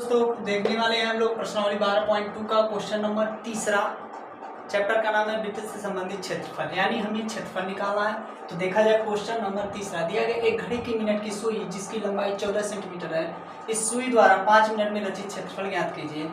दोस्तों देखने वाले हैं हम लोग प्रश्नावली 12.2 का क्वेश्चन नंबर तीसरा। चैप्टर का नाम है वृत्त से संबंधित क्षेत्रफल, यानी हमें क्षेत्रफल निकालना है। तो देखा जाए क्वेश्चन नंबर तीसरा दिया गया एक घड़ी की मिनट की सुई जिसकी लंबाई 14 सेंटीमीटर है, इस सुई द्वारा 5 मिनट में रचित क्षेत्रफल ज्ञात कीजिए।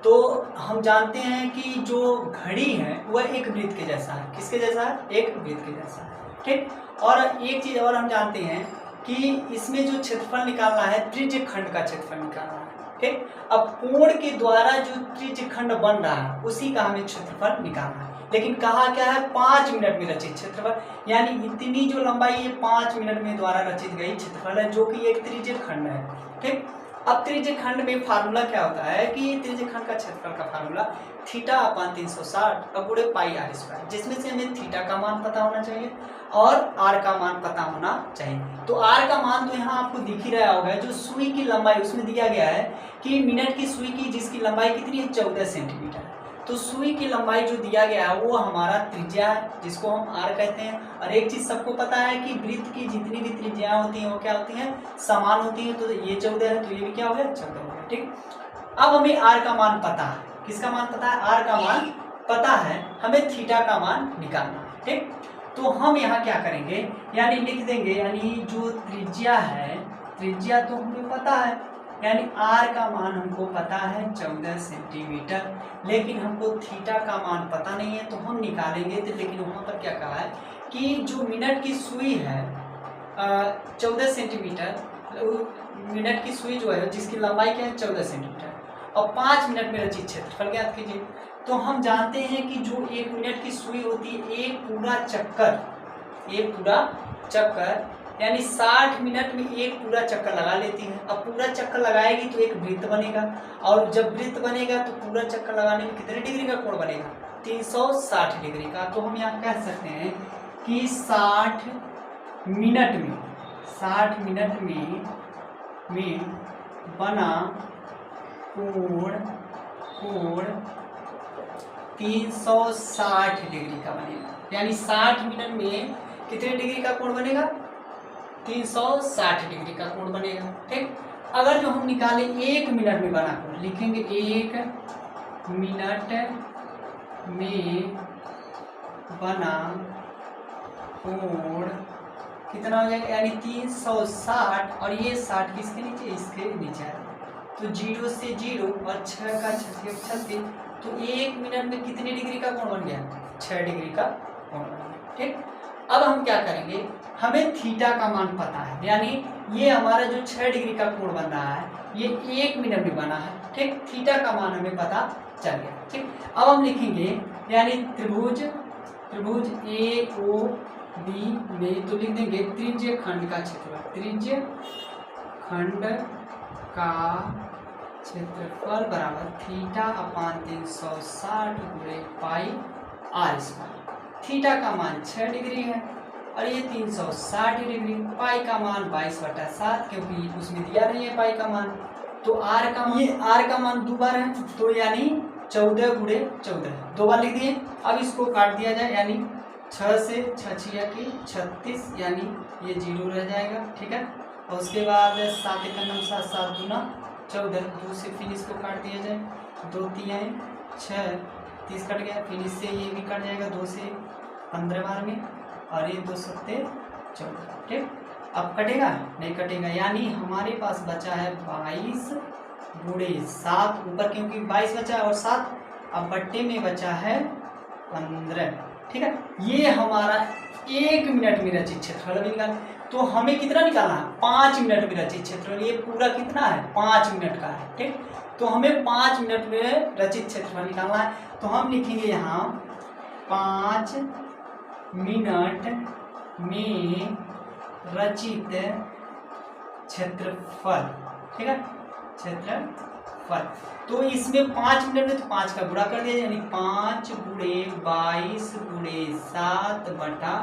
तो हम जानते हैं कि जो घड़ी है वह एक वृत्त के जैसा है। किसके जैसा है? एक वृत्त के जैसा है। ठीक। और एक चीज और हम जानते हैं कि इसमें जो क्षेत्रफल निकालना है त्रिज्य खंड का क्षेत्रफल निकालना है। ठीक। अब कोण के द्वारा जो त्रिज्य खंड बन रहा है उसी का हमें क्षेत्रफल निकालना है। लेकिन कहा क्या है? 5 मिनट में रचित क्षेत्रफल, यानी इतनी जो लंबाई है 5 मिनट में द्वारा रचित गई क्षेत्रफल है, जो कि एक त्रिज्य खंड है। ठीक। अब त्रिज्य खंड में फार्मूला क्या होता है कि त्रिज्य खंड का क्षेत्रफल का फार्मूला θ/360 अब गुणे पाई r स्क्वायर, जिसमें से हमें थीटा का मान पता होना चाहिए और r का मान पता होना चाहिए। तो r का मान तो यहाँ आपको दिख ही रहा होगा, जो सुई की लंबाई उसमें दिया गया है कि मिनट की सुई की जिसकी लंबाई कितनी है? 14 सेंटीमीटर। तो सुई की लंबाई जो दिया गया है वो हमारा त्रिज्या है, जिसको हम r कहते हैं। और एक चीज सबको पता है कि वृत्त की जितनी भी त्रिज्याएं होती हैं वो क्या होती हैं? समान होती हैं। तो ये 14 है तो ये भी क्या हो गया? 14 हो गया। ठीक। अब हमें r का मान पता है। किसका मान पता है? r का मान पता है, हमें थीटा का मान निकालना है। ठीक। तो हम यहाँ क्या करेंगे, यानी लिख देंगे, यानी जो त्रिज्या है, त्रिज्या तो हमें पता है, यानी r का मान हमको पता है 14 सेंटीमीटर, लेकिन हमको थीटा का मान पता नहीं है। तो हम निकालेंगे तो, लेकिन वहाँ पर क्या कहा है कि जो मिनट की सुई है 14 सेंटीमीटर, मिनट की सुई जो है जिसकी लंबाई क्या है? 14 सेंटीमीटर, और 5 मिनट में रचित क्षेत्रफल ज्ञात कीजिए। तो हम जानते हैं कि जो 1 मिनट की सुई होती है, एक पूरा चक्कर यानी 60 मिनट में एक पूरा चक्कर लगा लेती है। अब पूरा चक्कर लगाएगी तो एक वृत्त बनेगा, और जब वृत्त बनेगा तो पूरा चक्कर लगाने में कितने डिग्री का कोण बनेगा? 360 डिग्री का। तो हम यहाँ कह सकते हैं कि 60 मिनट में बना कोण 360 डिग्री का बनेगा, यानी 60 मिनट में कितने डिग्री का कोण बनेगा? 360 डिग्री का कोण बनेगा। ठीक। अगर जो हम निकाले 1 मिनट में बना कोण, लिखेंगे 1 मिनट में बना कोण कितना हो जाएगा? यानी 360, और ये 60 किसके नीचे? इसके नीचे है। तो 0 से 0 और 6 का 36, तो 1 मिनट में कितने डिग्री का कोण बन गया? 6 डिग्री का कोण बन गया। ठीक। अब हम क्या करेंगे, हमें थीटा का मान पता है, यानी ये हमारा जो 6 डिग्री का कोण बन रहा है ये 1 मिनट में बना है। ठीक। थीटा का मान हमें पता चल गया। ठीक। अब हम लिखेंगे, यानी त्रिभुज AOB में तो लिख देंगे त्रिज्य खंड का क्षेत्रफल, त्रिज्य खंड का क्षेत्रफल बराबर θ/360 गुणे पाई r स्क्वायर। थीटा का मान 6 डिग्री है और ये 360 डिग्री, पाई का मान 22/7, क्योंकि उसमें दिया नहीं है पाई का मान। तो r का मान, ये r का मान 2 बार है, तो यानी 14 गुणे 14 2 बार लिख दिए। अब इसको काट दिया जाए, यानी 6 से 6 की 36, यानी ये 0 रह जाएगा। ठीक है। और उसके बाद 7 1 9 7 7 दूना 14, 2 से फिर इसको काट दिया जाए, 2 3 6, 30 कट गया, फिर इससे ये भी कट जाएगा 2 से 15 बार में, और ये 2 7 14। ठीक। अब कटेगा? नहीं कटेगा, यानी हमारे पास बचा है 22 गुणे 7 ऊपर, क्योंकि 22 बचा है और 7 अब बट्टे में बचा है 15। ठीक है। ये हमारा 1 मिनट में रचित क्षेत्रफल भी निकाल। तो हमें कितना निकालना है? 5 मिनट में रचित क्षेत्रफल। ये पूरा कितना है? 5 मिनट का है। ठीक। तो हमें 5 मिनट में रचित क्षेत्रफल निकालना है। तो हम लिखेंगे यहाँ 5 मिनट में रचित क्षेत्रफल। ठीक है, क्षेत्रफल। तो इसमें 5 मिनट में तो 5 का गुणा कर दिया, यानी 5 गुणे 22 गुणे 7 बटा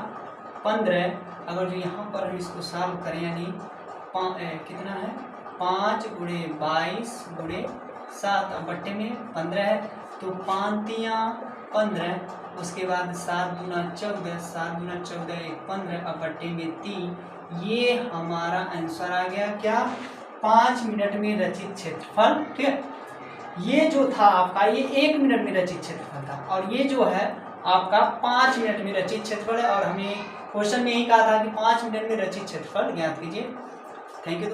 15। अगर जो यहाँ पर हम इसको सॉल्व करें, यानी कितना है? 5 गुणे 22 गुणे 7 अब बट्टे में 15 है, तो 5 तियाँ 15, उसके बाद 7 दूना 14, 7 दूना 14 1 15, अब बट्टे में 3। ये हमारा आंसर आ गया क्या? 5 मिनट में रचित क्षेत्रफल, ठीक है। ये जो था आपका, ये 1 मिनट में रचित क्षेत्रफल था, और ये जो है आपका 5 मिनट में रचित क्षेत्रफल है। और हमें क्वेश्चन में यही कहा था कि 5 मिनट में रचित क्षेत्रफल ज्ञात कीजिए। Thank you.